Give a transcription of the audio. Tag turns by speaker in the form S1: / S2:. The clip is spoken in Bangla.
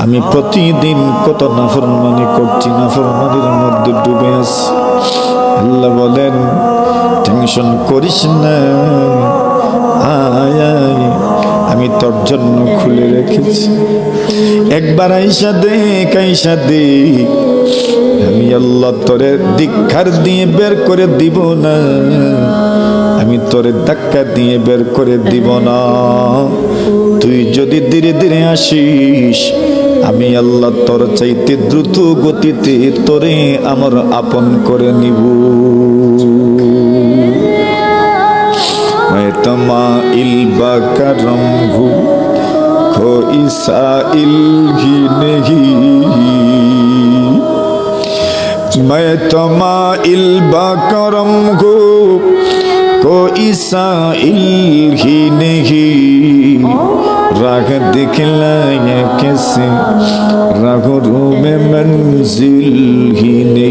S1: আমি প্রতিদিন কত নাফরমানি করছি, নাফরমানির মধ্যে ডুবে আছি। আল্লাহ বলেন টেনশন করিস না, আয় আয়, আমি তোর জন্য খুলে রেখেছি। একবার আইসা দেখ, আইসা দেখ, আমি আল্লাহ তোরে ধিক্কার দিয়ে বের করে দিব না, আমি তোরে ধাক্কা দিয়ে বের করে দিব না। তুই যদি ধীরে ধীরে আসিস, আমি আল্লাহ তোর চাইতে দ্রুত গতিতে তোরে আমার আপন করে নিব। मैं तमाइल बकरम हूँ, कोई साइल ही नहीं। मैं तमाइल बकरम हूँ, कोई साइल ही नहीं। राह दिखलाया कैसे, राहों में मंजिल ही नहीं।